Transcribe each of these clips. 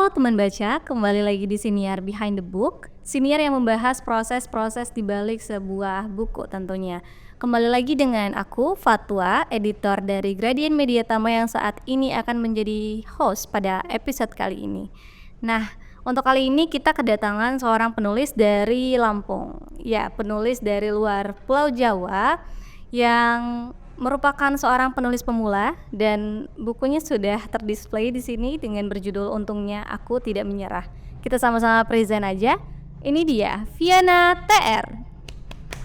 Halo teman baca, kembali lagi di Siniar Behind the Book. Siniar yang membahas proses-proses di balik sebuah buku tentunya. Kembali lagi dengan aku, Fatwa, editor dari Gradient Media Tama yang saat ini akan menjadi host pada episode kali ini. Nah, untuk kali ini kita kedatangan seorang penulis dari Lampung. Ya, penulis dari luar Pulau Jawa yang merupakan seorang penulis pemula dan bukunya sudah terdisplay di sini dengan berjudul Untungnya Aku Tidak Menyerah. Kita sama-sama present aja. Ini dia, Viana TR.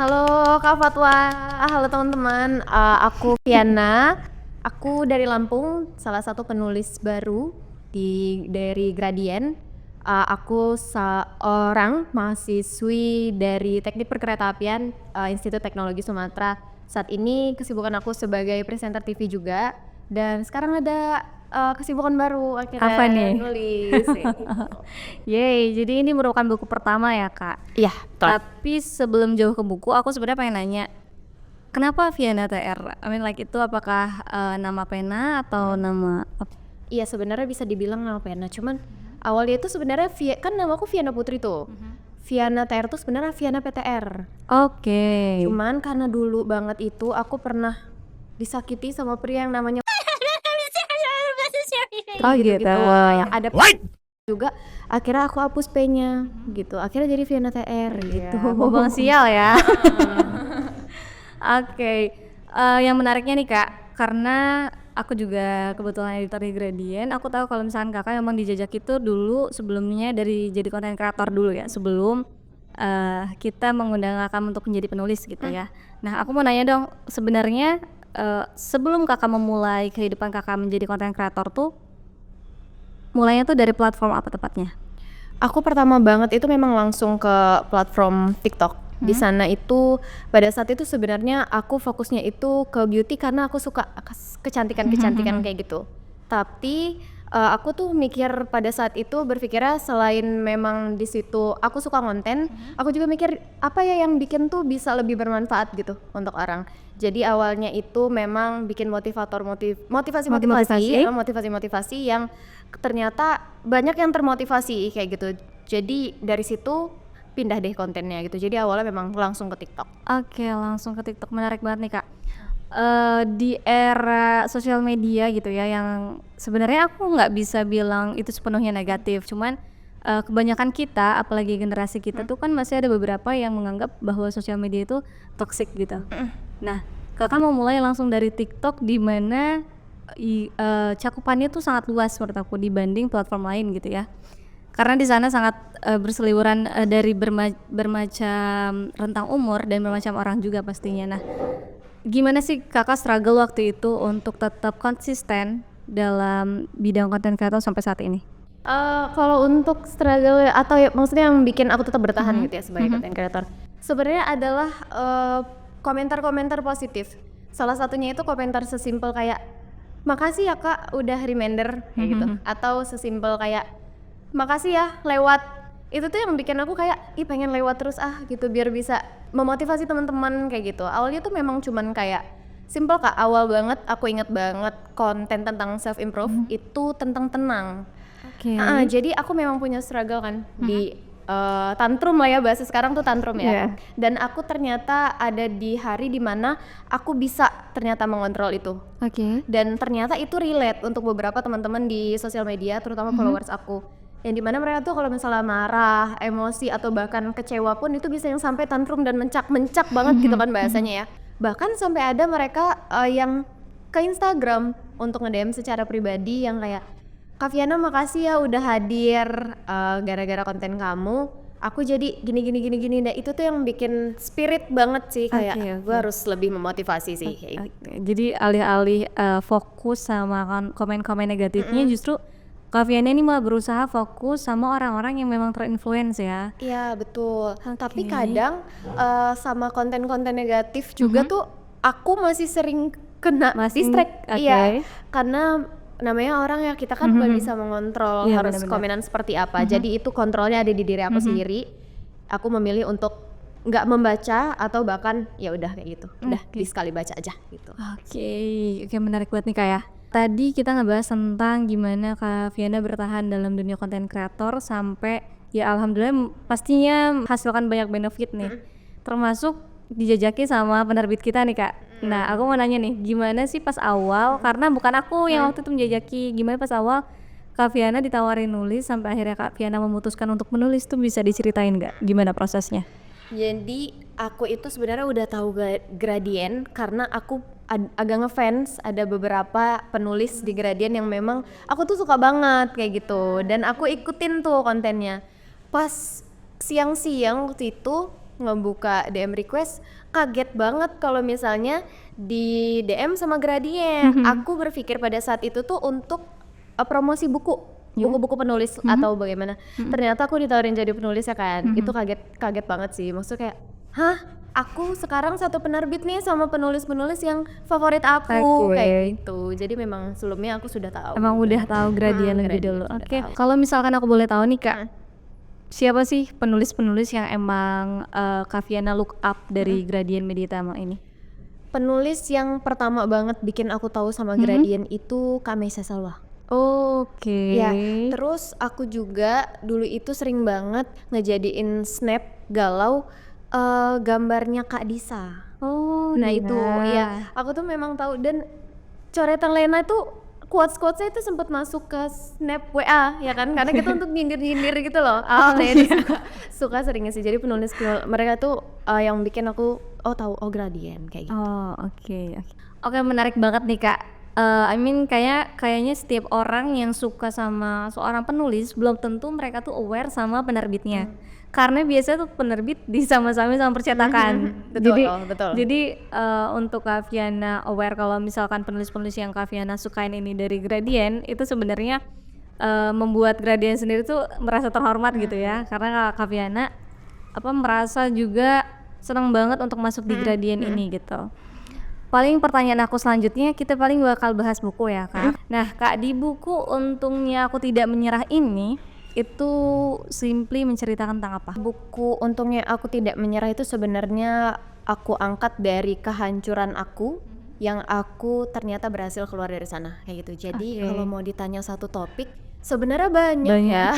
Halo Kak Fatwa, halo teman-teman. Aku Viana. Aku dari Lampung, salah satu penulis baru dari Gradient. Aku seorang mahasiswi dari Teknik Perkeretaapian Institut Teknologi Sumatera. Saat ini kesibukan aku sebagai presenter TV juga, dan sekarang ada kesibukan baru akhirnya. Apa nih? Nulis. Yeay, jadi ini merupakan buku pertama ya Kak? Iya, Tapi sebelum jauh ke buku, aku sebenarnya pengen nanya, kenapa Viana TR? I mean like itu apakah nama pena atau nama apa? Iya, sebenarnya bisa dibilang nama pena, cuman awalnya itu sebenarnya kan namaku Viana Putri tuh. Viana TR tuh sebenarnya Viana PTR. Oke. Cuman karena dulu banget itu aku pernah disakiti sama pria yang namanya Oh gitu. yang ada juga. Akhirnya aku hapus P-nya gitu. Akhirnya jadi Viana TR gitu. Bobong sial ya. Oke. Yang menariknya nih Kak, karena aku juga kebetulan editor di Gradient, aku tahu kalau misalkan kakak memang dijajak itu dulu sebelumnya dari jadi konten kreator dulu ya, sebelum kita mengundang kakak untuk menjadi penulis gitu ya. Nah aku mau nanya dong, sebenarnya sebelum kakak memulai kehidupan kakak menjadi konten kreator tuh, mulainya tuh dari platform apa tepatnya? Aku pertama banget itu memang langsung ke platform TikTok. Di sana itu pada saat itu sebenarnya aku fokusnya itu ke beauty karena aku suka kecantikan kayak gitu. Tapi aku tuh mikir pada saat itu berpikirnya selain memang di situ aku suka konten, aku juga mikir apa ya yang bikin tuh bisa lebih bermanfaat gitu untuk orang. Jadi awalnya itu memang bikin motivasi yang ternyata banyak yang termotivasi kayak gitu. Jadi dari situ pindah deh kontennya gitu. Jadi awalnya memang langsung ke TikTok. Oke, langsung ke TikTok. Menarik banget nih Kak. Di era sosial media gitu ya, yang sebenarnya aku nggak bisa bilang itu sepenuhnya negatif, cuman kebanyakan kita, apalagi generasi kita tuh kan masih ada beberapa yang menganggap bahwa sosial media itu toxic gitu. Nah, kakak mau mulai langsung dari TikTok di mana cakupannya tuh sangat luas menurut aku dibanding platform lain gitu ya. Karena di sana sangat berseliweran dari bermacam rentang umur dan bermacam orang juga pastinya. Nah, gimana sih kakak struggle waktu itu untuk tetap konsisten dalam bidang konten kreator sampai saat ini? Kalau untuk struggle atau ya, maksudnya yang bikin aku tetap bertahan gitu ya sebagai content creator, sebenarnya adalah komentar-komentar positif. Salah satunya itu komentar sesimpel kayak makasih ya kak udah reminder kayak gitu, atau sesimpel kayak makasih ya lewat. Itu tuh yang bikin aku kayak pengen lewat terus gitu biar bisa memotivasi teman-teman kayak gitu. Awalnya tuh memang cuman kayak simple kak, awal banget aku inget banget konten tentang self improve itu tentang tenang. Oke. Jadi aku memang punya struggle kan di tantrum lah ya, bahasa sekarang tuh tantrum ya. Yeah. Dan aku ternyata ada di hari dimana aku bisa ternyata mengontrol itu. Oke. Dan ternyata itu relate untuk beberapa teman-teman di sosial media, terutama followers aku. Yang dimana mereka tuh kalau misalnya marah, emosi atau bahkan kecewa pun itu bisa yang sampai tantrum dan mencak banget gitu kan bahasanya ya. Bahkan sampai ada mereka yang ke Instagram untuk nge-DM secara pribadi yang kayak Kak Viana makasih ya udah hadir, gara-gara konten kamu aku jadi gini. Nah itu tuh yang bikin spirit banget sih, kayak gue harus lebih memotivasi sih. Jadi alih-alih fokus sama komen-komen negatifnya, justru Kak Viana ini malah berusaha fokus sama orang-orang yang memang terinfluence ya. Iya betul. Tapi kadang sama konten-konten negatif juga tuh aku masih sering kena distract. Iya, karena namanya orang ya, kita kan belum bisa mengontrol harus bener-bener komenan seperti apa. Jadi itu kontrolnya ada di diri aku sendiri. Aku memilih untuk nggak membaca atau bahkan ya udah kayak gitu, udah di sekali baca aja gitu. Oke, menarik banget nih Kak ya. Tadi kita ngebahas tentang gimana Kak Viana bertahan dalam dunia konten kreator sampai ya alhamdulillah pastinya menghasilkan banyak benefit nih. Termasuk dijajaki sama penerbit kita nih Kak. Nah, aku mau nanya nih, gimana sih pas awal karena bukan aku yang waktu itu menjajaki, gimana pas awal Kak Viana ditawarin nulis sampai akhirnya Kak Viana memutuskan untuk menulis tuh bisa diceritain nggak? Gimana prosesnya? Jadi aku itu sebenarnya udah tahu Gradient karena aku agak ngefans ada beberapa penulis di Gradient yang memang aku tuh suka banget kayak gitu, dan aku ikutin tuh kontennya. Pas siang-siang waktu itu ngebuka DM request, kaget banget kalau misalnya di DM sama Gradient. Aku berpikir pada saat itu tuh untuk promosi buku-buku penulis atau bagaimana. Ternyata aku ditawarin jadi penulis ya kan. Itu kaget banget sih. Maksudnya kayak, hah? Aku sekarang satu penerbit nih sama penulis-penulis yang favorit aku kayak gitu. Jadi memang sebelumnya aku sudah tahu. Emang udah tahu Gradient lebih dulu. Oke. Kalau misalkan aku boleh tahu nih Kak, siapa sih penulis-penulis yang emang Kak Viana look up dari Gradient Media Tama ini? Penulis yang pertama banget bikin aku tahu sama Gradient itu Kak Meisa Salwa. Oke. Ya, terus aku juga dulu itu sering banget ngejadiin snap galau gambarnya Kak Disa. Oh, Nah iya. itu ya, aku tuh memang tahu, dan coretan Lena itu quotes-quotesnya itu sempat masuk ke snap WA ya kan, karena kita untuk nyindir-nyindir gitu loh. Nah itu suka sering sih, jadi penulis mereka tuh yang bikin aku tahu Gradient kayak gitu. Oh, oke. Oke, menarik banget nih Kak. I mean kayaknya setiap orang yang suka sama seorang penulis belum tentu mereka tuh aware sama penerbitnya. Karena biasanya tuh penerbit disama-sami sama percetakan. Betul. Jadi untuk Kak Viana aware kalau misalkan penulis-penulis yang Kak Viana sukain ini dari Gradient itu sebenarnya membuat Gradient sendiri tuh merasa terhormat gitu ya. Karena Kak Viana merasa juga senang banget untuk masuk di Gradient ini gitu. Paling pertanyaan aku selanjutnya kita paling bakal bahas buku ya Kak. Nah Kak, di buku Untungnya Aku Tidak Menyerah ini itu simply menceritakan tentang apa? Buku Untungnya Aku Tidak Menyerah itu sebenarnya aku angkat dari kehancuran aku yang aku ternyata berhasil keluar dari sana kayak gitu. Jadi kalau mau ditanya satu topik sebenarnya banyak ya.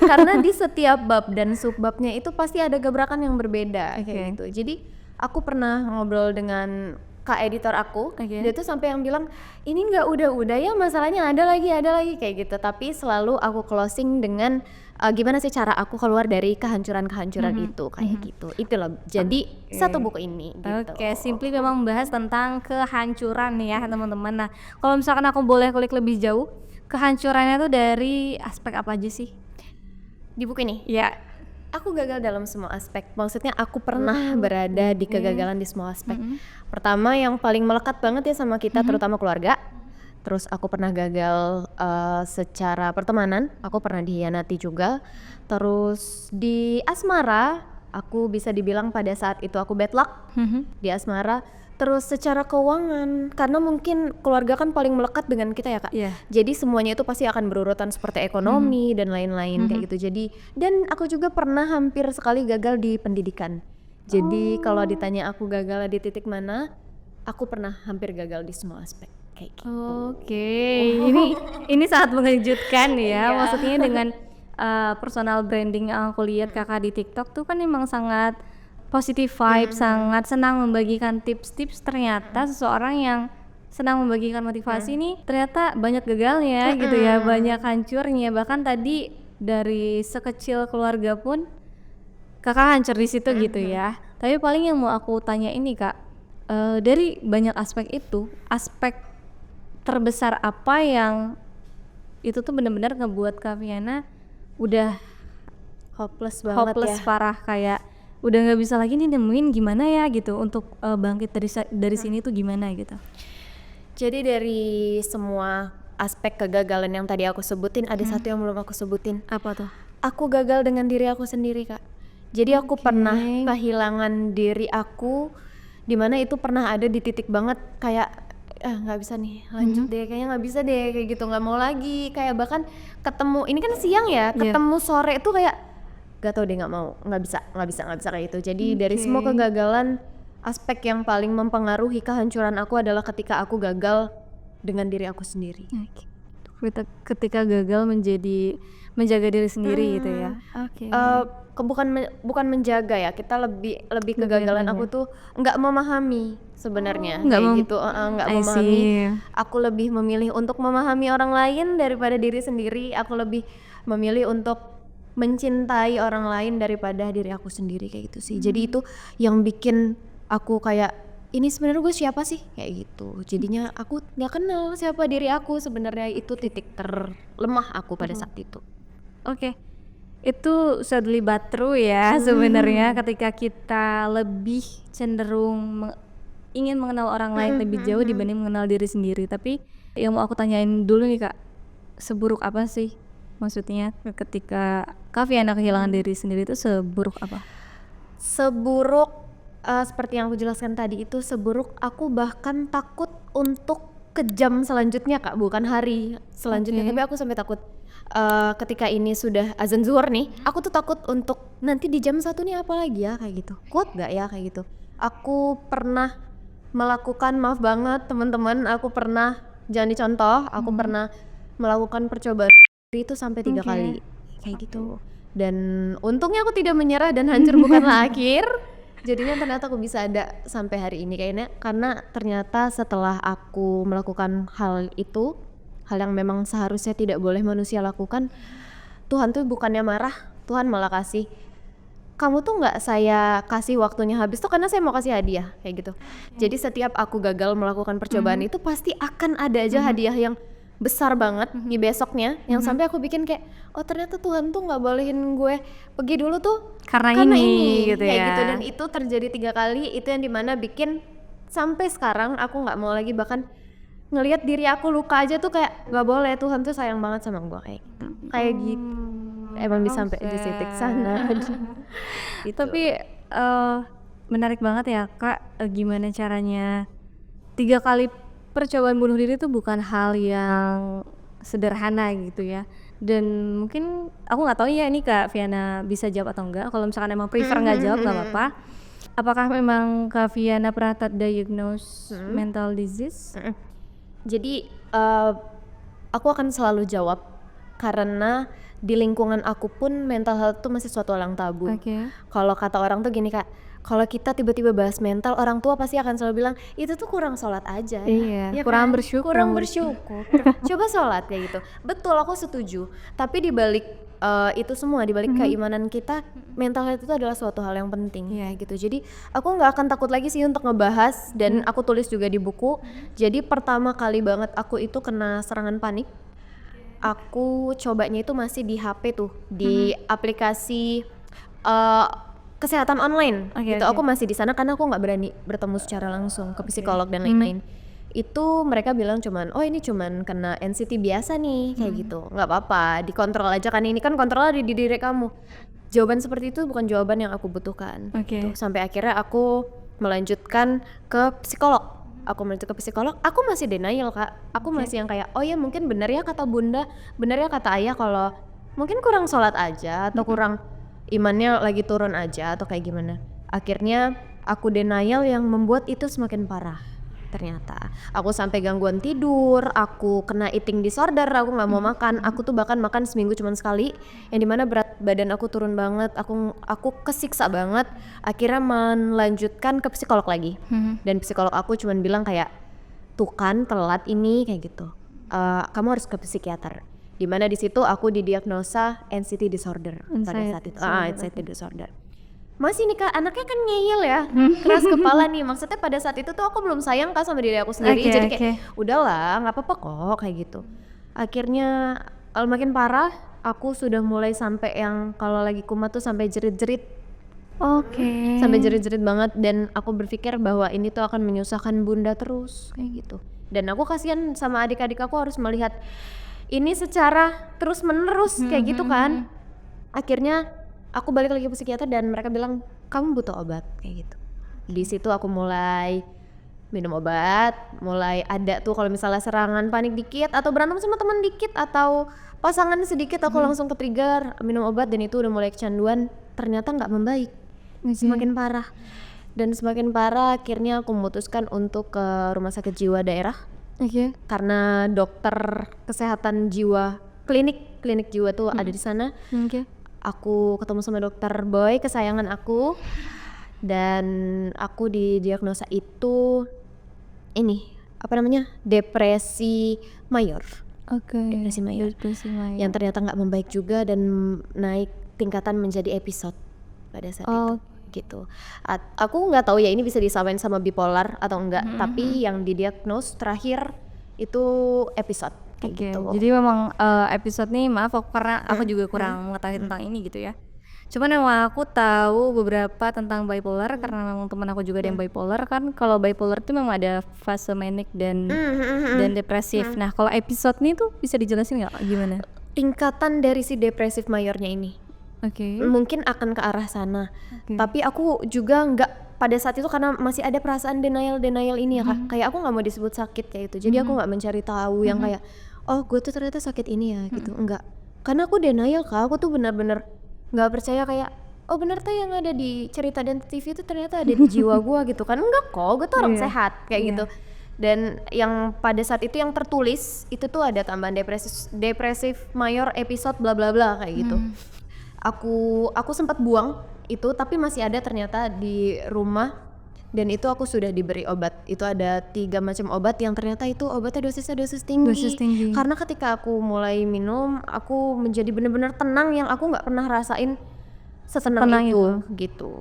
Karena di setiap bab dan subbabnya itu pasti ada gebrakan yang berbeda kayak gitu. Jadi aku pernah ngobrol dengan Kak editor aku, dia tuh sampai yang bilang ini nggak udah ya, masalahnya ada lagi kayak gitu. Tapi selalu aku closing dengan gimana sih cara aku keluar dari kehancuran itu kayak gitu. Itulah jadi satu buku ini gitu. Oke, simply memang membahas tentang kehancuran nih ya teman-teman. Nah kalau misalkan aku boleh kulik lebih jauh, kehancurannya tuh dari aspek apa aja sih di buku ini? Ya, aku gagal dalam semua aspek. Maksudnya aku pernah berada di kegagalan di semua aspek. Pertama yang paling melekat banget ya sama kita, terutama keluarga. Terus aku pernah gagal secara pertemanan, aku pernah dikhianati juga. Terus di asmara, aku bisa dibilang pada saat itu aku bad luck di asmara. Terus secara keuangan, karena mungkin keluarga kan paling melekat dengan kita ya Kak. Jadi semuanya itu pasti akan berurutan seperti ekonomi dan lain-lain kayak gitu. Jadi dan aku juga pernah hampir sekali gagal di pendidikan. Jadi kalau ditanya aku gagal di titik mana, aku pernah hampir gagal di semua aspek kayak gitu. Oke, ini sangat mengejutkan ya. Maksudnya dengan personal branding yang aku lihat Kakak di TikTok tuh kan emang sangat positive vibe, sangat senang membagikan tips-tips. Ternyata seseorang yang senang membagikan motivasi nih ternyata banyak gagalnya gitu ya, banyak hancurnya. Bahkan tadi dari sekecil keluarga pun Kakak hancur di situ gitu ya. Tapi paling yang mau aku tanya ini Kak, dari banyak aspek itu, aspek terbesar apa yang itu tuh benar-benar ngebuat Kak Viana udah hopeless banget ya, parah, kayak udah nggak bisa lagi nih nemuin gimana ya gitu untuk bangkit dari sini tuh gimana gitu. Jadi dari semua aspek kegagalan yang tadi aku sebutin, ada satu yang belum aku sebutin. Apa tuh? Aku gagal dengan diri aku sendiri Kak. Jadi aku pernah kehilangan diri aku, dimana itu pernah ada di titik banget kayak nggak bisa nih lanjut deh, kayaknya nggak bisa deh kayak gitu, nggak mau lagi. Kayak bahkan ketemu, ini kan siang ya, ketemu sore itu kayak gak tau deh, nggak bisa kayak itu. Jadi dari semua kegagalan, aspek yang paling mempengaruhi kehancuran aku adalah ketika aku gagal dengan diri aku sendiri. Oke. Ketika gagal menjaga diri sendiri gitu ya. Oke. Bukan menjaga ya, kita lebih kegagalan aku tuh nggak memahami sebenarnya, nggak kayak mem- gitu. Nggak I memahami. see. Aku lebih memilih untuk memahami orang lain daripada diri sendiri. Aku lebih memilih untuk mencintai orang lain daripada diri aku sendiri, kayak gitu sih. Jadi itu yang bikin aku kayak, ini sebenarnya gue siapa sih, kayak gitu. Jadinya aku nggak kenal siapa diri aku sebenarnya. Itu titik terlemah aku pada saat itu. Oke. Itu sadly but true ya sebenarnya, ketika kita lebih cenderung ingin mengenal orang lain lebih jauh dibanding mengenal diri sendiri. Tapi yang mau aku tanyain dulu nih Kak, seburuk apa sih maksudnya ketika Kak Viana kehilangan diri sendiri itu seburuk apa? Seburuk seperti yang aku jelaskan tadi, itu seburuk aku bahkan takut untuk ke jam selanjutnya Kak, bukan hari selanjutnya. Oke. Tapi aku sampai takut ketika ini sudah azan zuhur nih, aku tuh takut untuk nanti di jam 1 nih apa lagi ya, kayak gitu, kuat gak ya, kayak gitu. Aku pernah melakukan, maaf banget teman-teman, aku pernah, jangan dicontoh, aku pernah melakukan percobaan itu sampai 3 Oke. kali kayak gitu. Dan untungnya aku tidak menyerah dan hancur bukanlah akhir. Jadinya ternyata aku bisa ada sampai hari ini kayaknya, karena ternyata setelah aku melakukan hal itu, hal yang memang seharusnya tidak boleh manusia lakukan, Tuhan tuh bukannya marah, Tuhan malah kasih, kamu tuh nggak saya kasih waktunya habis tuh karena saya mau kasih hadiah, kayak gitu. Jadi setiap aku gagal melakukan percobaan itu pasti akan ada aja hadiah yang besar banget di besoknya, yang sampai aku bikin kayak, oh ternyata Tuhan tuh nggak bolehin gue pergi dulu tuh Karena karena ini gitu kayak ya. gitu. Dan itu terjadi 3 kali, itu yang dimana bikin sampai sekarang aku nggak mau lagi bahkan ngelihat diri aku luka aja tuh kayak nggak boleh, Tuhan tuh sayang banget sama gue, kayak gitu. Emang bisa sampai di titik sana. Gitu. Tapi menarik banget ya Kak, gimana caranya 3 kali percobaan bunuh diri itu bukan hal yang sederhana gitu ya. Dan mungkin aku nggak tahu ya ini Kak Viana bisa jawab atau enggak. Kalau misalkan emang prefer nggak jawab nggak apa-apa. Apakah memang Kak Viana pernah terdiagnose mental disease? Jadi aku akan selalu jawab, karena di lingkungan aku pun mental health tuh masih suatu hal yang tabu. Oke. Kalau kata orang tuh gini Kak, kalau kita tiba-tiba bahas mental, orang tua pasti akan selalu bilang itu tuh kurang sholat aja ya. Iya, Ya kurang kan? bersyukur. Kurang bersyukur. Coba sholat kayak gitu. Betul, aku setuju. Tapi di balik itu semua, di balik keimanan kita, mental health itu adalah suatu hal yang penting ya gitu. Jadi aku nggak akan takut lagi sih untuk ngebahas, dan aku tulis juga di buku. Jadi pertama kali banget aku itu kena serangan panik, aku cobanya itu masih di HP tuh, di aplikasi kesehatan online. Oke, Gitu. oke. Aku masih di sana karena aku nggak berani bertemu secara langsung ke psikolog dan lain-lain. Itu mereka bilang cuman, oh ini cuman kena NCT biasa nih, kayak gitu, nggak apa-apa, dikontrol aja kan, ini kan kontrol di diri kamu. Jawaban seperti itu bukan jawaban yang aku butuhkan. Oke. Gitu. Sampai akhirnya aku melanjutkan ke psikolog. Aku melanjut ke psikolog, aku masih denial Kak. Aku masih yang kayak, oh ya mungkin benar ya kata bunda, benar ya kata ayah, kalau mungkin kurang sholat aja atau kurang imannya lagi turun aja atau kayak gimana. Akhirnya aku denial yang membuat itu semakin parah. Ternyata aku sampai gangguan tidur, aku kena eating disorder, aku nggak mau makan, aku tuh bahkan makan seminggu cuma sekali, yang dimana berat badan aku turun banget, aku kesiksa banget. Akhirnya melanjutkan ke psikolog lagi, dan psikolog aku cuma bilang kayak, tuh kan telat ini, kayak gitu. Kamu harus ke psikiater. Dimana di situ aku didiagnosa anxiety disorder pada saat itu. Anxiety disorder. Masih nih Kak, anaknya kan ngeyel ya, keras kepala nih. Maksudnya pada saat itu tuh aku belum sayang Kak sama diri aku sendiri. Oke, Jadi kayak oke. udahlah, nggak apa-apa kok, kayak gitu. Akhirnya makin parah, aku sudah mulai sampai yang kalau lagi kumat tuh sampai jerit-jerit, Oke. sampai jerit-jerit banget. Dan aku berpikir bahwa ini tuh akan menyusahkan bunda terus, kayak gitu. Dan aku kasihan sama adik-adik aku harus melihat ini secara terus-menerus kayak gitu kan. Akhirnya aku balik lagi ke psikiater dan mereka bilang kamu butuh obat, kayak gitu. Di situ aku mulai minum obat, mulai ada tuh kalau misalnya serangan panik dikit atau berantem sama teman dikit atau pasangan sedikit, aku langsung ke trigger minum obat, dan itu udah mulai kecanduan. Ternyata nggak membaik, semakin parah dan semakin parah. Akhirnya aku memutuskan untuk ke rumah sakit jiwa daerah Oke. karena dokter kesehatan jiwa, klinik jiwa tuh ada di sana. Oke. Aku ketemu sama dokter Boy, kesayangan aku, dan aku didiagnosa itu ini apa namanya, depresi mayor. Oke. Depresi mayor. Depresi mayor. Yang ternyata nggak membaik juga dan naik tingkatan menjadi episode pada saat itu gitu. Aku nggak tahu ya ini bisa disamain sama bipolar atau enggak, tapi yang didiagnos terakhir itu episode kayak Oke, gitu. jadi memang episode nih maaf aku karena aku juga kurang mengetahui tentang ini gitu ya. Cuman memang aku tahu beberapa tentang bipolar karena memang teman aku juga ada yang bipolar kan. Kalau bipolar itu memang ada fase manic dan depresif. Nah, kalau episode nih tuh bisa dijelasin nggak gimana? Tingkatan dari si depresif mayornya ini Oke. mungkin akan ke arah sana. Tapi aku juga nggak pada saat itu karena masih ada perasaan denial ini ya Kak. Kayak aku nggak mau disebut sakit kayak itu. Jadi aku nggak mencari tahu yang kayak oh gue tuh ternyata sakit ini ya gitu. Enggak. Karena aku denial Kak. Aku tuh benar-benar nggak percaya kayak oh benar tuh yang ada di cerita dan TV itu ternyata ada di jiwa gua gitu kan. Enggak kok, gue tuh orang sehat kayak gitu. Dan yang pada saat itu yang tertulis itu tuh ada tambahan depresif mayor episode bla bla bla kayak gitu. Aku sempat buang itu tapi masih ada ternyata di rumah, dan itu aku sudah diberi obat. Itu ada 3 macam obat yang ternyata itu obatnya dosis tinggi. Dosis tinggi. Karena ketika aku mulai minum aku menjadi benar-benar tenang yang aku nggak pernah rasain setenang Tenang itu gitu.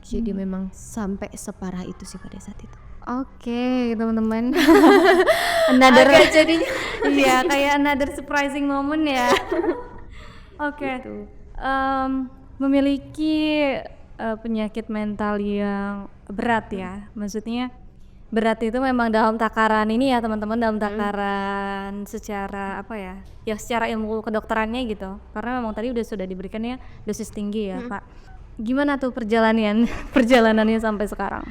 Jadi memang sampai separah itu sih pada saat itu. Oke, teman-teman. Another jadinya iya kayak another surprising moment ya. Oke. Memiliki penyakit mental yang berat ya. Maksudnya berat itu memang dalam takaran ini ya teman-teman, dalam takaran secara apa ya? Ya secara ilmu kedokterannya gitu. Karena memang tadi sudah diberikan ya dosis tinggi ya, Pak. Gimana tuh perjalanannya sampai sekarang?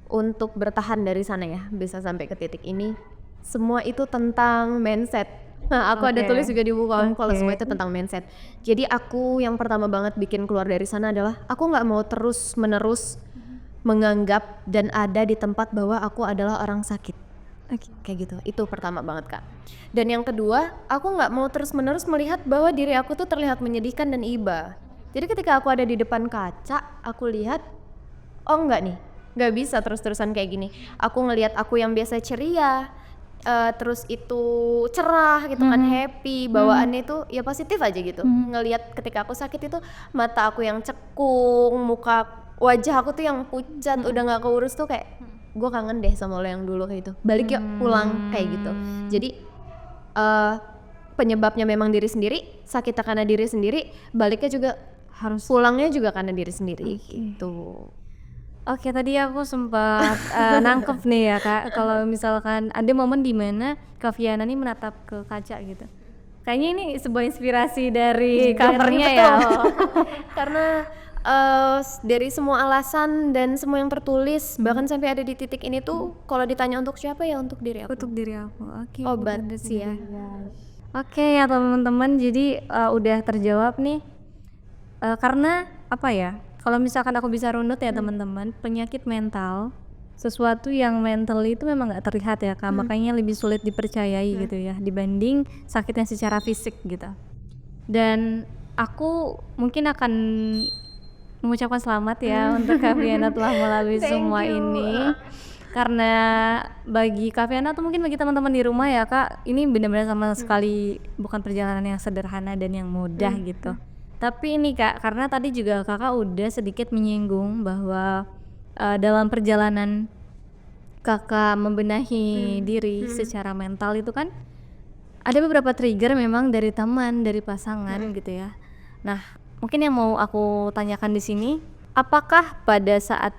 Untuk bertahan dari sana ya, bisa sampai ke titik ini, semua itu tentang mindset. Nah, aku ada tulis juga di buku aku kalau semua itu tentang mindset. Jadi aku yang pertama banget bikin keluar dari sana adalah aku nggak mau terus menerus menganggap dan ada di tempat bahwa aku adalah orang sakit. Kayak gitu, itu pertama banget Kak. Dan yang kedua, aku nggak mau terus menerus melihat bahwa diri aku tuh terlihat menyedihkan dan iba. Jadi ketika aku ada di depan kaca, aku lihat oh enggak nih, nggak bisa terus-terusan kayak gini. Aku ngelihat aku yang biasa ceria, terus itu cerah gitu kan, happy, bawaannya itu ya positif aja gitu. Ngelihat ketika aku sakit itu mata aku yang cekung, wajah aku tuh yang pucat, udah nggak keurus tuh kayak gue kangen deh sama lo yang dulu kayak gitu. Balik yuk pulang kayak gitu. Jadi penyebabnya memang diri sendiri, sakitnya karena diri sendiri, baliknya juga harus pulangnya juga karena diri sendiri gitu. Oke, tadi aku sempat nangkep nih ya Kak, kalau misalkan ada momen dimana Kak Viana nih menatap ke kaca gitu. Kayaknya ini sebuah inspirasi dari covernya ya. Karena dari semua alasan dan semua yang tertulis, bahkan sampai ada di titik ini tuh, kalau ditanya untuk siapa ya untuk diri aku. Untuk diri aku. Oke. Obat sih ya. Oke ya teman-teman, jadi udah terjawab nih. Karena apa ya? Kalau misalkan aku bisa runut ya teman-teman, penyakit mental sesuatu yang mental itu memang nggak terlihat ya Kak, makanya lebih sulit dipercayai gitu ya dibanding sakit yang secara fisik gitu. Dan aku mungkin akan mengucapkan selamat ya untuk Kak Viana telah melalui semua ini. Karena bagi Kak Viana atau mungkin bagi teman-teman di rumah ya Kak, ini benar-benar sama sekali bukan perjalanan yang sederhana dan yang mudah gitu. Tapi ini Kak, karena tadi juga Kakak udah sedikit menyinggung bahwa dalam perjalanan Kakak membenahi diri secara mental itu kan ada beberapa trigger memang dari teman, dari pasangan gitu ya. Nah, mungkin yang mau aku tanyakan di sini, apakah pada saat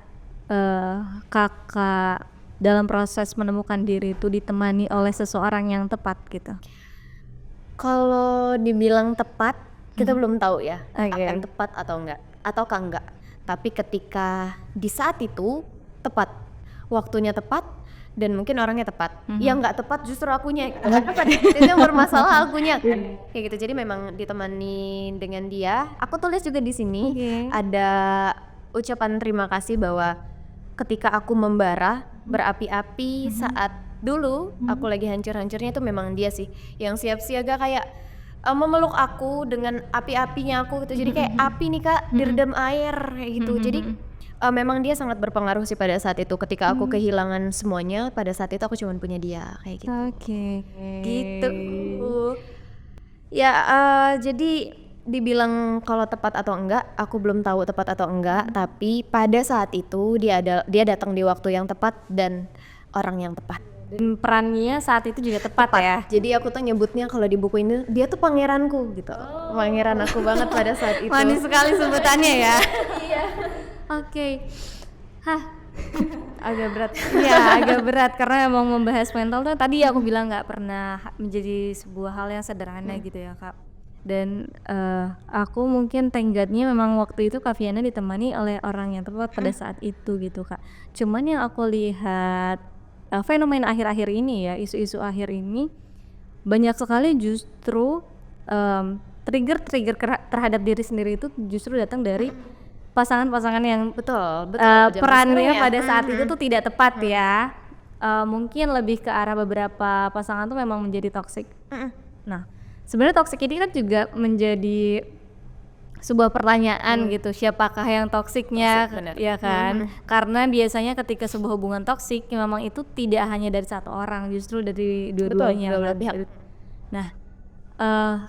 Kakak dalam proses menemukan diri itu ditemani oleh seseorang yang tepat gitu? Kalau dibilang tepat, kita belum tahu ya Oke. akan tepat atau enggak, ataukah enggak. Tapi ketika di saat itu tepat, waktunya tepat, dan mungkin orangnya tepat. Yang nggak tepat justru akunya. Itu yang bermasalah akunya. Kayak gitu. Jadi memang ditemani dengan dia. Aku tulis juga di sini ada ucapan terima kasih bahwa ketika aku membara berapi-api saat dulu aku lagi hancur-hancurnya itu memang dia sih yang siap siaga kayak memeluk aku dengan api-apinya aku gitu. Jadi kayak api nih Kak, diredam air kayak gitu. Jadi memang dia sangat berpengaruh sih pada saat itu ketika aku kehilangan semuanya. Pada saat itu aku cuma punya dia kayak gitu. Oke. Gitu. Ya jadi dibilang kalau tepat atau enggak, aku belum tahu tepat atau enggak. Tapi pada saat itu dia datang di waktu yang tepat dan orang yang tepat. Dan perannya saat itu juga tepat ya. Jadi aku tuh nyebutnya kalau di buku ini dia tuh pangeranku gitu. Pangeran aku banget pada saat itu. Manis sekali sebutannya ya. Iya. Oke. Hah. Agak berat. Iya, agak berat karena emang membahas mental tuh tadi aku bilang nggak pernah menjadi sebuah hal yang sederhana gitu ya Kak. Dan aku mungkin thank God-nya memang waktu itu Kak Viana ditemani oleh orang yang tepat pada saat itu gitu Kak. Cuman yang aku lihat fenomena akhir-akhir ini ya, isu-isu akhir ini banyak sekali justru trigger terhadap diri sendiri itu justru datang dari pasangan-pasangan yang betul perannya pada saat itu tuh tidak tepat ya. Mungkin lebih ke arah beberapa pasangan tuh memang menjadi toksik. Nah, sebenarnya toksik ini kan juga menjadi sebuah pertanyaan gitu, siapakah yang toksiknya, ya kan? Karena biasanya ketika sebuah hubungan toksik memang itu tidak hanya dari satu orang, justru dari dua-duanya. Betul, dua pihak. Nah,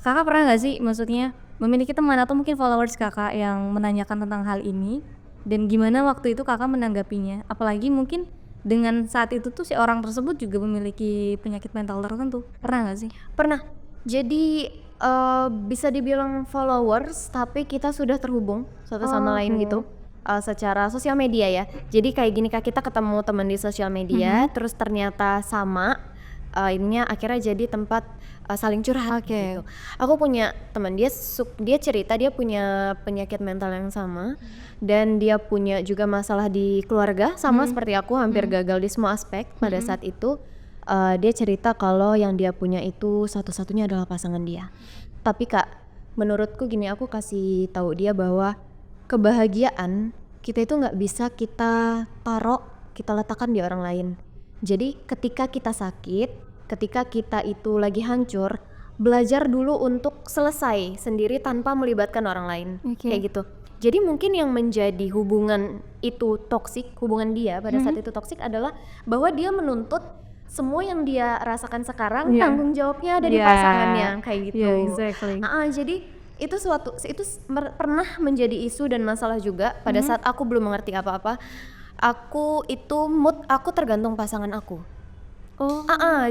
kakak pernah nggak sih, maksudnya memiliki teman atau mungkin followers kakak yang menanyakan tentang hal ini, dan gimana waktu itu kakak menanggapinya? Apalagi mungkin dengan saat itu tuh si orang tersebut juga memiliki penyakit mental tertentu, pernah nggak sih? Pernah. Jadi bisa dibilang followers tapi kita sudah terhubung satu sama lain gitu secara sosial media ya. Jadi kayak gini Kak, kita ketemu teman di sosial media terus ternyata sama ininya akhirnya jadi tempat saling curhat gitu. Aku punya teman dia cerita dia punya penyakit mental yang sama dan dia punya juga masalah di keluarga sama seperti aku, hampir gagal di semua aspek pada saat itu. Dia cerita kalau yang dia punya itu satu-satunya adalah pasangan dia. Tapi Kak, menurutku gini, aku kasih tahu dia bahwa kebahagiaan kita itu nggak bisa kita letakkan di orang lain. Jadi ketika kita sakit, ketika kita itu lagi hancur, belajar dulu untuk selesai sendiri tanpa melibatkan orang lain. Kayak gitu. Jadi mungkin yang menjadi hubungan itu toksik, hubungan dia pada saat itu toksik adalah bahwa dia menuntut semua yang dia rasakan sekarang tanggung jawabnya ada di pasangannya kayak gitu. Exactly. Jadi itu pernah menjadi isu dan masalah juga pada saat aku belum mengerti apa-apa. Aku tergantung pasangan aku.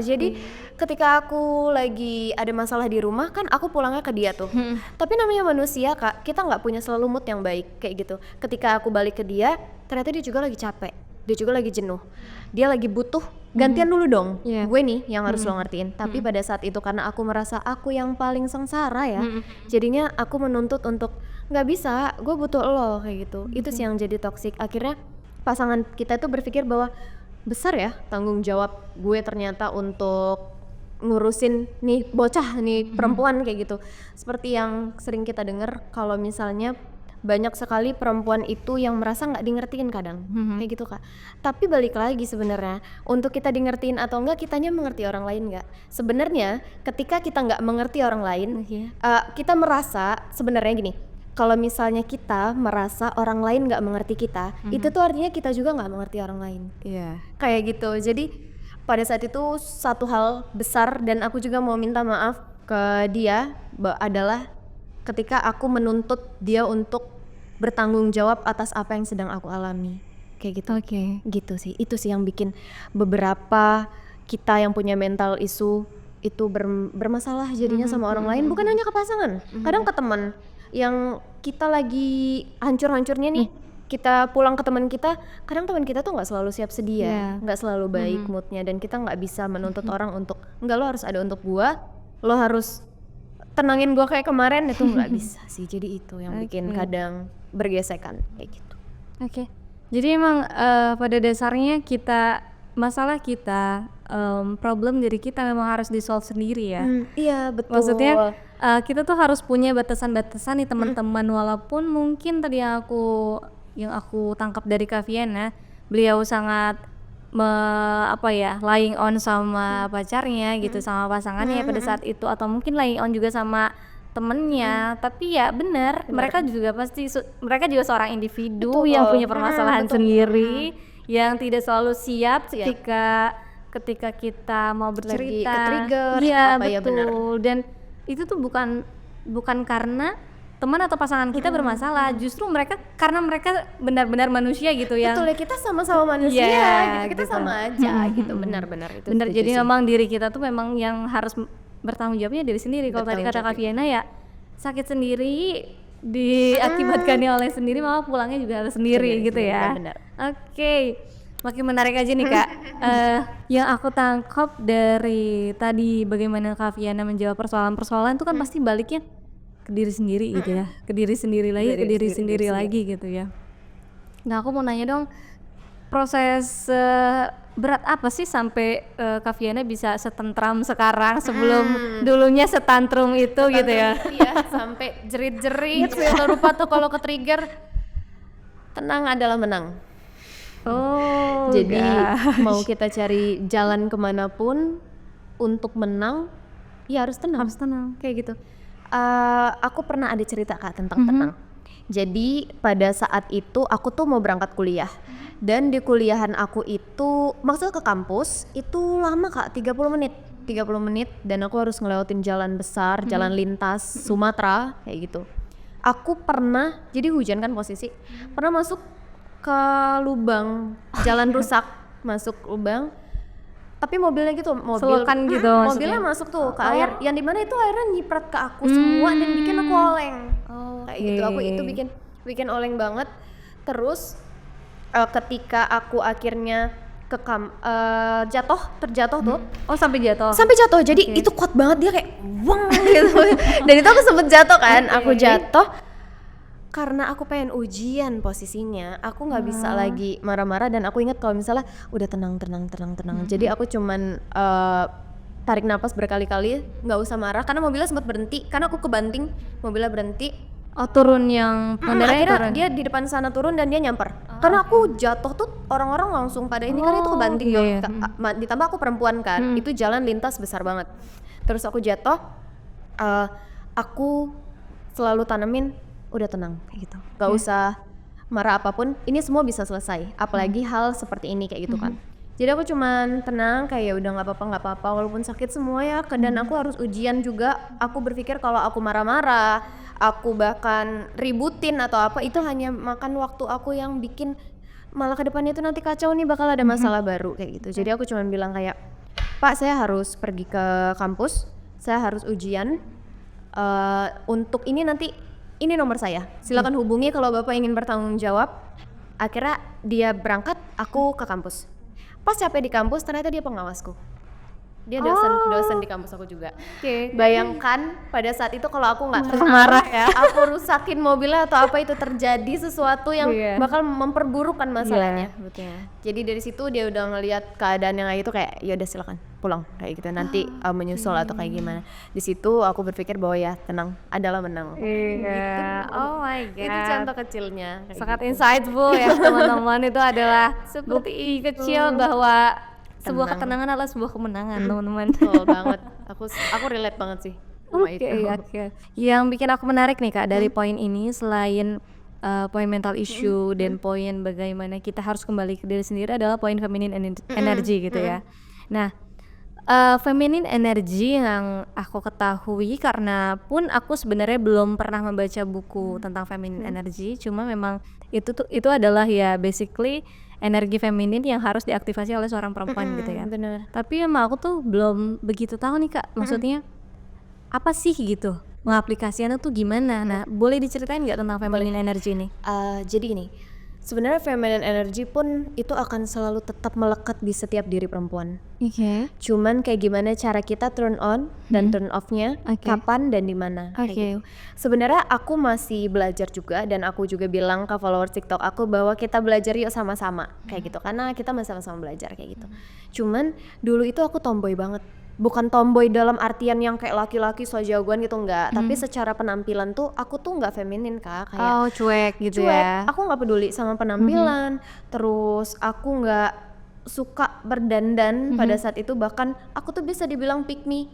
Jadi ketika aku lagi ada masalah di rumah kan aku pulangnya ke dia tuh. Tapi namanya manusia Kak, kita nggak punya selalu mood yang baik kayak gitu. Ketika aku balik ke dia, ternyata dia juga lagi capek. Dia juga lagi jenuh, dia lagi butuh gantian dulu dong. Gue nih yang harus lo ngertiin. Tapi pada saat itu karena aku merasa aku yang paling sengsara ya, jadinya aku menuntut untuk nggak bisa, gue butuh lo kayak gitu. Itu sih yang jadi toksik. Akhirnya pasangan kita itu berpikir bahwa besar ya tanggung jawab gue ternyata untuk ngurusin nih bocah nih perempuan kayak gitu. Seperti yang sering kita dengar kalau misalnya banyak sekali perempuan itu yang merasa nggak dingertiin kadang kayak gitu Kak. Tapi balik lagi sebenarnya untuk kita dingertiin atau enggak, kitanya mengerti orang lain nggak? Sebenarnya ketika kita nggak mengerti orang lain, kita merasa sebenarnya gini, kalau misalnya kita merasa orang lain nggak mengerti kita, itu tuh artinya kita juga nggak mengerti orang lain. Kayak gitu. Jadi pada saat itu satu hal besar dan aku juga mau minta maaf ke dia adalah ketika aku menuntut dia untuk bertanggung jawab atas apa yang sedang aku alami kayak gitu. Gitu sih, itu sih yang bikin beberapa kita yang punya mental isu itu bermasalah jadinya sama orang lain, bukan hanya ke pasangan, kadang ke teman yang kita lagi hancur-hancurnya nih, kita pulang ke teman kita, kadang teman kita tuh nggak selalu siap sedia, nggak selalu baik moodnya, dan kita nggak bisa menuntut orang untuk enggak lo harus ada untuk gua, lo harus tenangin gua kayak kemarin, itu nggak bisa sih. Jadi itu yang bikin kadang bergesekan kayak gitu. Jadi emang pada dasarnya masalah kita, problem diri kita memang harus di-solve sendiri ya. Iya betul. Maksudnya kita tuh harus punya batasan-batasan nih teman-teman, walaupun mungkin tadi yang aku tangkap dari Kak Viana, beliau sangat lying on sama pacarnya gitu, sama pasangannya pada saat itu, atau mungkin lying on juga sama temennya. Tapi ya benar, mereka juga pasti mereka juga seorang individu yang punya permasalahan sendiri, yang tidak selalu siap ketika kita mau bercerita. ke-trigger, Iya apa ya, benar. betul. Dan itu tuh bukan karena teman atau pasangan kita bermasalah, justru karena mereka benar-benar manusia gitu yang Betul ya, kita sama-sama manusia gitu, kita sama aja gitu, benar-benar itu. bener. setuju Jadi sih. memang diri kita tuh memang yang harus bertanggung jawabnya diri sendiri. Kalau tadi kata Kak Viana ya sakit sendiri diakibatkannya oleh sendiri, maka pulangnya juga harus sendiri gitu ya. benar. Oke, makin menarik aja nih Kak. Yang aku tangkap dari tadi bagaimana Kak Viana menjawab persoalan-persoalan itu kan pasti baliknya ke diri sendiri gitu ya, ke diri sendiri lagi, ke diri sendiri lagi gitu ya. Nah aku mau nanya dong, proses berat apa sih sampai Kak Viana bisa setentram sekarang sebelum dulunya setantrum itu gitu ya? Iya, sampai jerit-jerit segala rupa tuh kalau ke-trigger. Tenang adalah menang. Oh, Jadi gosh. mau kita cari jalan kemanapun untuk menang, ya harus tenang. Harus tenang. Kayak gitu. Aku pernah ada cerita Kak tentang tenang. Jadi pada saat itu aku tuh mau berangkat kuliah. Dan di kuliahan aku itu, maksudnya ke kampus, itu lama Kak, 30 menit. 30 menit dan aku harus ngelewatin jalan besar, jalan lintas Sumatera, kayak gitu. Aku pernah, jadi hujan kan posisi, pernah masuk ke lubang, jalan rusak, masuk lubang. Tapi mobilnya gitu, Selokan gitu mobilnya maksudnya? masuk tuh ke air, yang dimana itu airnya nyiprat ke aku semua dan bikin aku oleng. Kayak gitu, aku itu bikin oleng banget. Terus ketika aku akhirnya terjatuh tuh, Oh sampai jatuh. sampai jatuh. Jadi itu kuat banget, dia kayak wang gitu. Dan itu aku sempet jatuh kan, aku jatuh karena aku pengen ujian posisinya, aku nggak bisa lagi marah-marah dan aku ingat kalau misalnya udah tenang. Jadi aku cuman tarik napas berkali-kali, nggak usah marah karena mobilnya sempat berhenti, karena aku kebanting, mobilnya berhenti. Oh turun yang pengendaranya Akhirnya turun. dia di depan sana turun dan dia nyamper. Karena aku jatuh tuh orang-orang langsung pada ini karena itu kebanting dong. Ditambah aku perempuan kan, itu jalan lintas besar banget. Terus aku jatuh, aku selalu tanemin udah tenang kayak gitu. Gak usah marah apapun, ini semua bisa selesai. Apalagi hal seperti ini kayak gitu kan. Jadi aku cuman tenang kayak udah nggak apa-apa walaupun sakit semua ya. Dan aku harus ujian juga. Aku berpikir kalau aku marah-marah, aku bahkan ributin atau apa, itu hanya makan waktu aku yang bikin malah ke depannya itu nanti kacau nih, bakal ada masalah baru kayak gitu. Jadi aku cuman bilang kayak, Pak saya harus pergi ke kampus, saya harus ujian. Untuk ini nanti ini nomor saya, silakan hubungi kalau Bapak ingin bertanggung jawab. Akhirnya dia berangkat, aku ke kampus. Pas sampai di kampus ternyata dia pengawasku. Dia dosen di kampus aku juga. Bayangkan pada saat itu kalau aku nggak marah ya, aku rusakin mobilnya atau apa, itu terjadi sesuatu yang bakal memperburukkan masalahnya. Betul. Jadi dari situ dia udah ngelihat keadaan yang kayak gitu, kayak ya udah silakan pulang kayak gitu, nanti menyusul atau kayak gimana. Di situ aku berpikir bahwa ya tenang adalah menang. Iya. Oh my god. Itu contoh kecilnya. kayak Sangat gitu. insightful ya teman-teman. Itu adalah bukti kecil bahwa sebuah ketenangan adalah sebuah kemenangan teman-teman. Betul banget. Aku relate banget sih sama itu. Oke. Yang bikin aku menarik nih Kak dari poin ini, selain poin mental issue dan poin bagaimana kita harus kembali ke diri sendiri, adalah poin feminine energy gitu ya. Nah, feminine energy yang aku ketahui, karena pun aku sebenarnya belum pernah membaca buku tentang feminine energy, cuma memang itu adalah ya basically energi feminin yang harus diaktifasi oleh seorang perempuan gitu ya. Bener. Tapi emang aku tuh belum begitu tahu nih Kak, maksudnya apa sih gitu, mengaplikasikannya tuh gimana. Nah boleh diceritain nggak tentang feminine energy ini? Jadi gini, sebenarnya feminine energy pun itu akan selalu tetap melekat di setiap diri perempuan. Cuman kayak gimana cara kita turn on dan turn off-nya, kapan dan di mana. kayak gitu. Sebenarnya aku masih belajar juga, dan aku juga bilang ke followers TikTok aku bahwa kita belajar yuk sama-sama kayak gitu, karena kita masih sama-sama belajar kayak gitu. Cuman dulu itu aku tomboy banget. Bukan tomboy dalam artian yang kayak laki-laki so jagoan gitu, enggak. Tapi secara penampilan tuh aku tuh nggak feminin Kak, kayak Oh cuek gitu cuek. ya. Aku nggak peduli sama penampilan. Terus aku nggak suka berdandan pada saat itu, bahkan aku tuh bisa dibilang pick me.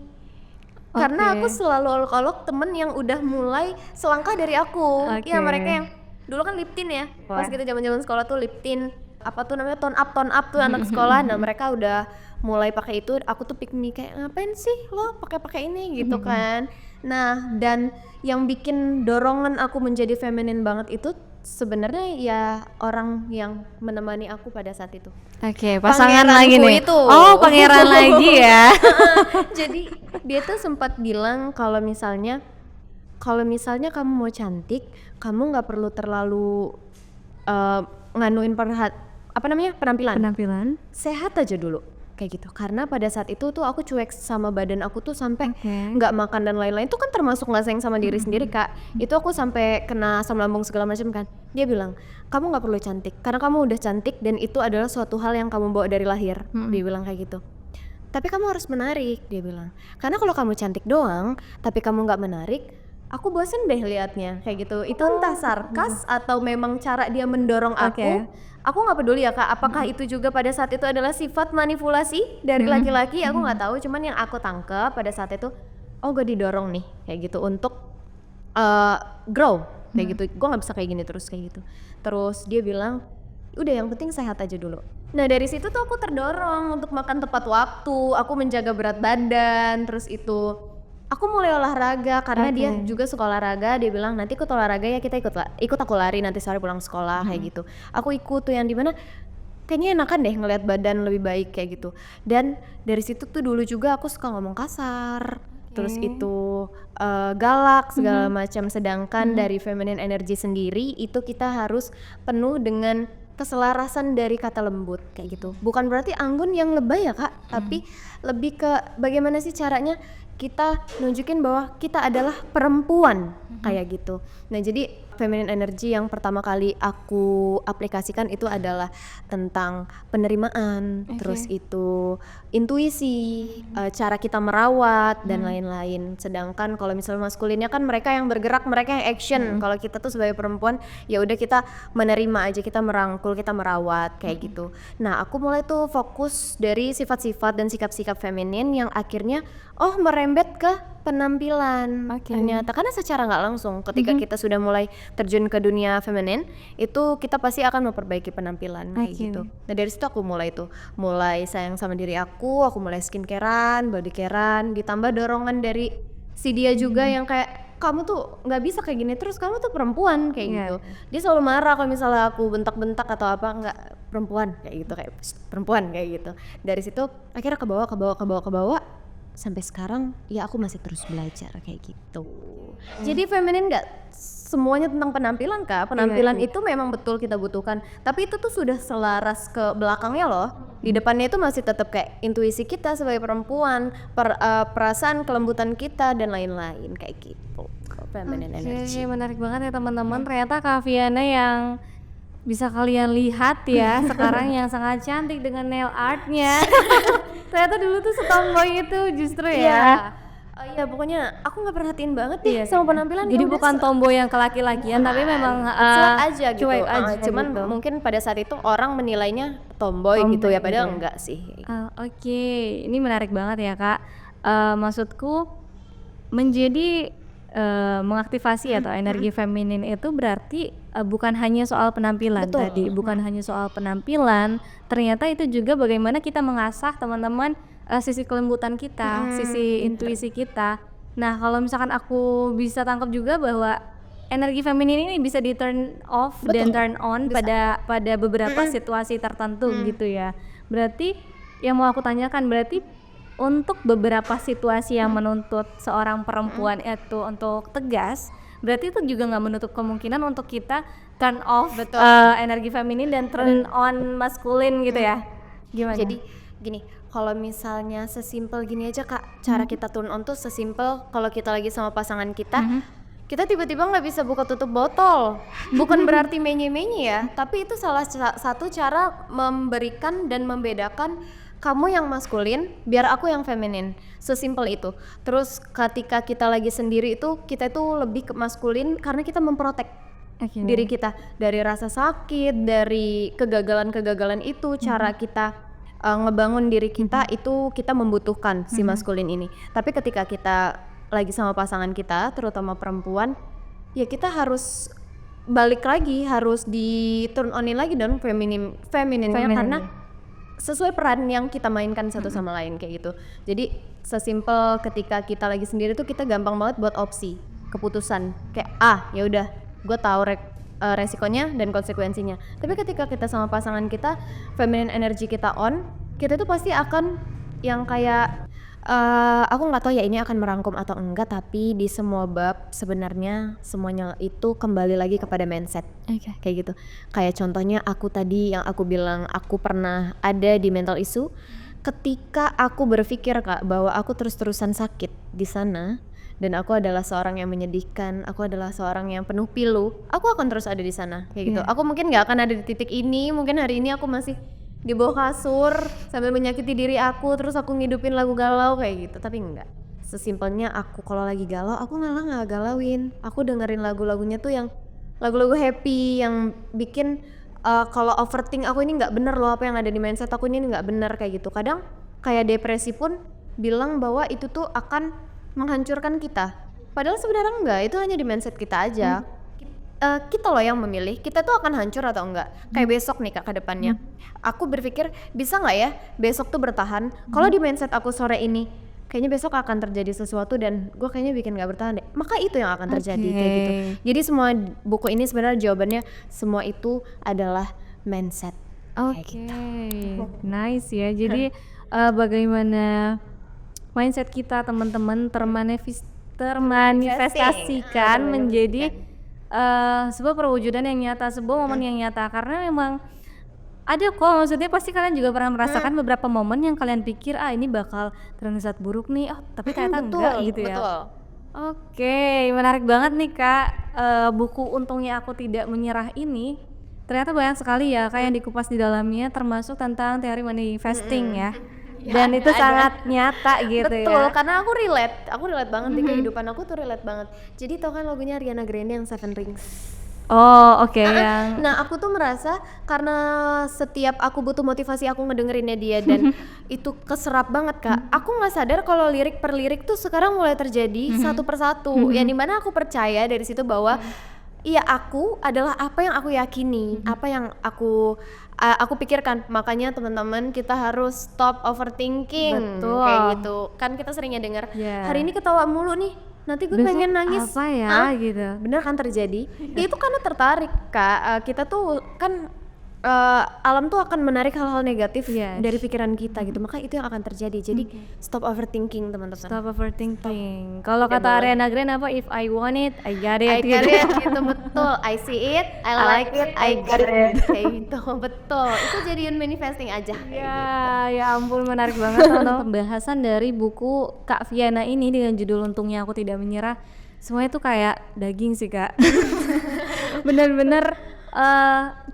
Karena aku selalu olok-olok temen yang udah mulai selangkah dari aku. Iya, mereka yang dulu kan lip tint ya. Pas kita zaman-zaman sekolah tuh lip tint, apa tuh namanya, tone up tuh anak sekolah. Nah, mereka udah mulai pakai itu, aku tuh pick me kayak ngapain sih lo pakai ini gitu kan. Nah, dan yang bikin dorongan aku menjadi feminin banget itu sebenarnya ya orang yang menemani aku pada saat itu. Oke, pasangan lagi Pangeranku nih. itu. Oh, pangeran lagi ya. Jadi dia tuh sempat bilang kalau misalnya kamu mau cantik, kamu nggak perlu terlalu nganuin penampilan. Sehat aja dulu kayak gitu. Karena pada saat itu tuh aku cuek sama badan aku tuh sampai nggak makan dan lain-lain. Itu kan termasuk nggak sayang sama diri sendiri, Kak. Itu aku sampai kena asam lambung segala macam kan. Dia bilang, kamu nggak perlu cantik karena kamu udah cantik dan itu adalah suatu hal yang kamu bawa dari lahir. Dia bilang kayak gitu. Tapi kamu harus menarik, dia bilang. Karena kalau kamu cantik doang tapi kamu nggak menarik, aku bosen deh liatnya kayak gitu. Itu entah sarkas atau memang cara dia mendorong aku. Aku nggak peduli ya, Kak, apakah itu juga pada saat itu adalah sifat manipulasi dari laki-laki, aku nggak tahu. Cuman yang aku tangkap pada saat itu, oh gue didorong nih kayak gitu untuk grow kayak gitu. Gue nggak bisa kayak gini terus kayak gitu. Terus dia bilang, udah yang penting sehat aja dulu. Nah dari situ tuh aku terdorong untuk makan tepat waktu, aku menjaga berat badan, terus itu aku mulai olahraga karena dia juga suka olahraga. Dia bilang nanti ikut olahraga ya, kita ikut aku lari nanti sore pulang sekolah kayak gitu. Aku ikut tuh yang dimana kayaknya enakan deh ngelihat badan lebih baik kayak gitu. Dan dari situ tuh dulu juga aku suka ngomong kasar, terus itu galak segala macam. Sedangkan dari feminine energy sendiri itu kita harus penuh dengan keselarasan dari kata lembut kayak gitu. Bukan berarti anggun yang lebay ya, Kak, tapi lebih ke bagaimana sih caranya kita nunjukin bahwa kita adalah perempuan kayak gitu. Nah jadi feminine energy yang pertama kali aku aplikasikan itu adalah tentang penerimaan, terus itu intuisi, cara kita merawat dan lain-lain. Sedangkan kalau misalnya maskulinnya kan mereka yang bergerak, mereka yang action. Kalau kita tuh sebagai perempuan ya udah kita menerima aja, kita merangkul, kita merawat kayak gitu. Nah aku mulai tuh fokus dari sifat-sifat dan sikap-sikap feminin yang akhirnya merembet ke penampilan. Ternyata karena secara nggak langsung ketika kita sudah mulai terjun ke dunia feminin itu kita pasti akan memperbaiki penampilan kayak gitu. Nah dari situ aku mulai sayang sama diri aku mulai skincarean, bodycarean, ditambah dorongan dari si dia juga yang kayak kamu tuh nggak bisa kayak gini terus, kamu tuh perempuan kayak gitu. Dia selalu marah kalau misalnya aku bentak-bentak atau apa, nggak perempuan kayak gitu, kayak perempuan kayak gitu. Dari situ akhirnya ke bawah sampai sekarang ya aku masih terus belajar kayak gitu. Jadi feminin nggak semuanya tentang penampilan, Kak. Penampilan itu memang betul kita butuhkan, tapi itu tuh sudah selaras ke belakangnya loh. Di depannya itu masih tetap kayak intuisi kita sebagai perempuan, perasaan kelembutan kita dan lain-lain kayak gitu. Feminine energy. Menarik banget ya teman-teman. Ternyata Kak Viana yang bisa kalian lihat ya sekarang yang sangat cantik dengan nail artnya. Ternyata dulu tuh setomboy itu justru ya. Iya pokoknya aku nggak perhatiin banget deh sama penampilan. Jadi bukan tomboy yang kelaki-lakian tapi memang cuek aja gitu. Cuek aja Cuman gitu. mungkin pada saat itu orang menilainya tomboy gitu ya, padahal enggak sih. Oke, ini menarik banget ya, Kak. Maksudku menjadi mengaktifasi atau energi feminin itu berarti bukan hanya soal penampilan. Tadi, bukan hanya soal penampilan, ternyata itu juga bagaimana kita mengasah teman-teman sisi kelembutan kita, sisi intuisi kita. Nah, kalau misalkan aku bisa tangkap juga bahwa energi feminin ini bisa di turn off dan turn on pada beberapa situasi tertentu gitu ya. Berarti yang mau aku tanyakan, berarti untuk beberapa situasi yang menuntut seorang perempuan itu untuk tegas, berarti itu juga nggak menutup kemungkinan untuk kita turn off energi feminin dan turn on maskulin gitu ya. Gimana? Jadi gini, kalau misalnya sesimpel gini aja, Kak, cara kita turn on tuh sesimpel kalau kita lagi sama pasangan kita, kita tiba-tiba nggak bisa buka tutup botol. Bukan berarti menye-menye ya, tapi itu salah satu cara memberikan dan membedakan kamu yang maskulin, biar aku yang feminin. Sesimpel itu. Terus ketika kita lagi sendiri itu, kita itu lebih ke maskulin karena kita memprotek diri kita dari rasa sakit, dari kegagalan-kegagalan itu. Cara kita ngebangun diri kita itu kita membutuhkan si maskulin ini. Tapi ketika kita lagi sama pasangan kita, terutama perempuan, ya kita harus balik lagi, harus di turn onin lagi dong femininnya, karena sesuai peran yang kita mainkan satu sama lain kayak gitu. Jadi sesimpel ketika kita lagi sendiri tuh kita gampang banget buat opsi, keputusan kayak ya udah gue tahu resikonya dan konsekuensinya. Tapi ketika kita sama pasangan kita, feminine energy kita on, kita tuh pasti akan yang kayak aku nggak tahu ya ini akan merangkum atau enggak, tapi di semua bab sebenarnya semuanya itu kembali lagi kepada mindset. Kayak gitu. Kayak contohnya aku tadi yang aku bilang aku pernah ada di mental issue ketika aku berpikir Kak bahwa aku terus-terusan sakit di sana dan aku adalah seorang yang menyedihkan, aku adalah seorang yang penuh pilu, aku akan terus ada di sana kayak gitu. Aku mungkin nggak akan ada di titik ini, mungkin hari ini aku masih di bawah kasur sambil menyakiti diri aku, terus aku ngidupin lagu galau kayak gitu. Tapi enggak, sesimpelnya aku kalau lagi galau aku malah nggak galauin, aku dengerin lagu-lagunya tuh yang lagu-lagu happy yang bikin kalau overthink aku ini nggak bener loh, apa yang ada di mindset aku ini nggak bener kayak gitu. Kadang kayak depresi pun bilang bahwa itu tuh akan menghancurkan kita, padahal sebenarnya enggak, itu hanya di mindset kita aja. Kita loh yang memilih kita tuh akan hancur atau enggak. Kayak besok nih Kak ke depannya, aku berpikir bisa nggak ya besok tuh bertahan. Kalau di mindset aku sore ini kayaknya besok akan terjadi sesuatu dan gue kayaknya bikin nggak bertahan deh, maka itu yang akan terjadi kayak gitu. Jadi semua buku ini sebenarnya jawabannya semua itu adalah mindset. Nice ya. Jadi bagaimana mindset kita teman-teman termanifestasikan menjadi sebuah perwujudan yang nyata, sebuah momen yang nyata. Karena memang ada kok, maksudnya pasti kalian juga pernah merasakan beberapa momen yang kalian pikir ini bakal terlihat buruk nih, tapi ternyata enggak gitu ya. Oke, menarik banget nih Kak. Buku Untungnya Aku Tidak Menyerah ini ternyata banyak sekali ya Kak yang dikupas di dalamnya, termasuk tentang teori manifesting ya. Dan itu sangat nyata gitu ya. Betul, karena aku relate banget di kehidupan aku tuh relate banget. Jadi tau kan lagunya Ariana Grande yang Seven Rings? Yang Nah aku tuh merasa karena setiap aku butuh motivasi aku ngedengerinnya dia dan itu keserap banget Kak. Aku nggak sadar kalau lirik per lirik tuh sekarang mulai terjadi satu persatu. Yang dimana aku percaya dari situ bahwa iya aku adalah apa yang aku yakini, apa yang aku pikirkan. Makanya teman-teman kita harus stop overthinking. Betul. Kayak gitu. Kan kita seringnya dengar hari ini ketawa mulu nih, nanti gue pengen nangis. Apa ya gitu. Bener kan terjadi. Ya itu karena tertarik Kak. Kita tuh kan alam tuh akan menarik hal-hal negatif dari pikiran kita gitu. Maka itu yang akan terjadi. Jadi stop overthinking teman-teman. Stop overthinking. Kalau kata Ariana Grande apa? If I want it, I got it. I got it gitu, betul. I see it, I like it, I got it. Kayak gitu, betul. Itu jadiin manifesting aja. Ya ampun, menarik banget teman-teman. Pembahasan dari buku Kak Viana ini dengan judul Untungnya Aku Tidak Menyerah. Semuanya tuh kayak daging sih Kak. Bener-bener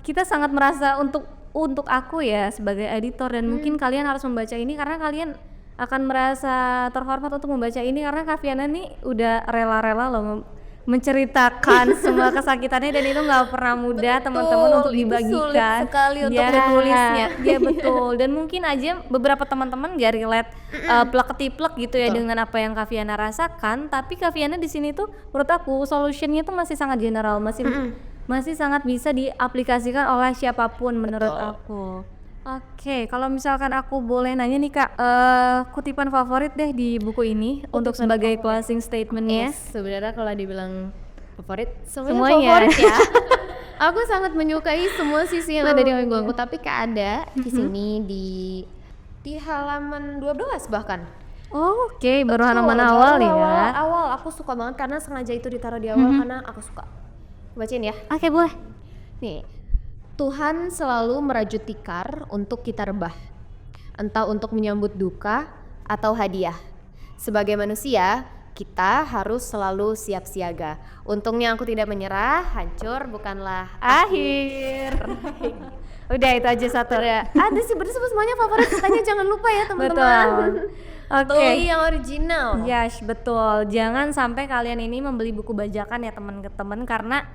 kita sangat merasa untuk aku ya sebagai editor, dan mungkin kalian harus membaca ini karena kalian akan merasa terhormat untuk membaca ini karena Kak Viana nih udah rela-rela loh menceritakan semua kesakitannya, dan itu nggak pernah mudah teman-teman untuk dibagikan. Sulit sekali untuk menulisnya. Iya betul, dan mungkin aja beberapa teman-teman gak relate plek-ketiplek gitu ya dengan apa yang Kak Viana rasakan, tapi Kak Viana di sini tuh menurut aku solutionnya tuh masih sangat general, masih sangat bisa diaplikasikan oleh siapapun menurut aku. Oke, kalau misalkan aku boleh nanya nih Kak, kutipan favorit deh di buku ini untuk sebagai closing statementnya. Sebenarnya kalau dibilang favorit, semuanya favorit ya. Aku sangat menyukai semua sisi yang ada di buku, tapi ada di sini di halaman 12 bahkan. Oke, baru halaman awal ya. Awal aku suka banget karena sengaja itu ditaruh di awal karena aku suka. Bacain ya. Oke, boleh. Nih. Tuhan selalu merajut tikar untuk kita rebah, entah untuk menyambut duka atau hadiah. Sebagai manusia, kita harus selalu siap siaga. Untungnya aku tidak menyerah, hancur bukanlah akhir. Udah itu aja satu. Ada sih bener semuanya favorit, katanya jangan lupa ya teman-teman. Oke. Yang original. Yes, betul. Jangan sampai kalian ini membeli buku bajakan ya teman-teman, karena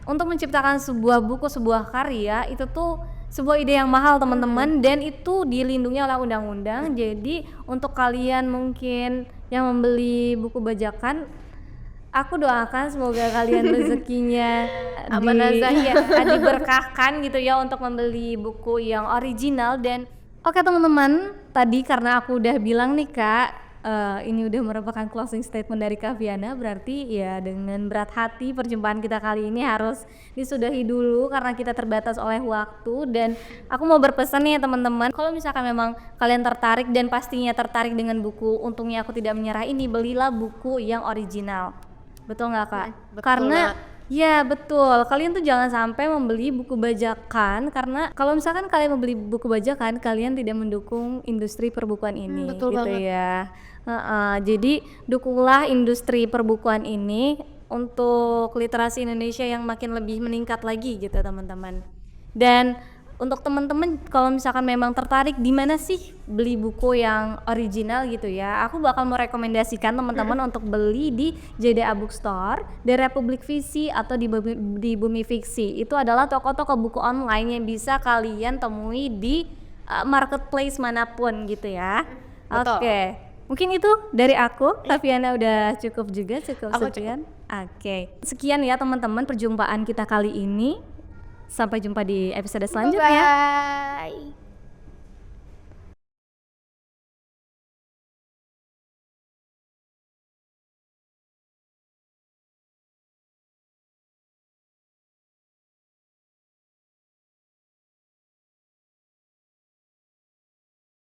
untuk menciptakan sebuah buku, sebuah karya itu tuh sebuah ide yang mahal teman-teman, dan itu dilindungi oleh undang-undang. Jadi untuk kalian mungkin yang membeli buku bajakan, aku doakan semoga kalian rezekinya diberkahkan gitu ya untuk membeli buku yang original. Dan oke teman-teman, tadi karena aku udah bilang nih Kak, ini udah merupakan closing statement dari Kak Viana, berarti ya dengan berat hati perjumpaan kita kali ini harus disudahi dulu karena kita terbatas oleh waktu. Dan aku mau berpesan nih ya teman-teman, kalau misalkan memang kalian tertarik dan pastinya tertarik dengan buku Untungnya Aku Tidak Menyerah ini, belilah buku yang original. Betul nggak Kak? Betul Karena banget. ya betul, kalian tuh jangan sampai membeli buku bajakan, karena kalau misalkan kalian membeli buku bajakan, kalian tidak mendukung industri perbukuan ini, Betul gitu banget. ya. Jadi dukunglah industri perbukuan ini untuk literasi Indonesia yang makin lebih meningkat lagi gitu teman-teman. Dan untuk teman-teman kalau misalkan memang tertarik di mana sih beli buku yang original gitu ya, aku bakal merekomendasikan teman-teman untuk beli di JDA Bookstore, di Republik Fiksi, atau di Bumi Fiksi. Itu adalah toko-toko buku online yang bisa kalian temui di marketplace manapun gitu ya. Betul. Oke. Mungkin itu dari aku. Taviana udah cukup juga, cukup Aku sekian. Oke. Sekian ya teman-teman perjumpaan kita kali ini. Sampai jumpa di episode selanjutnya. Bye.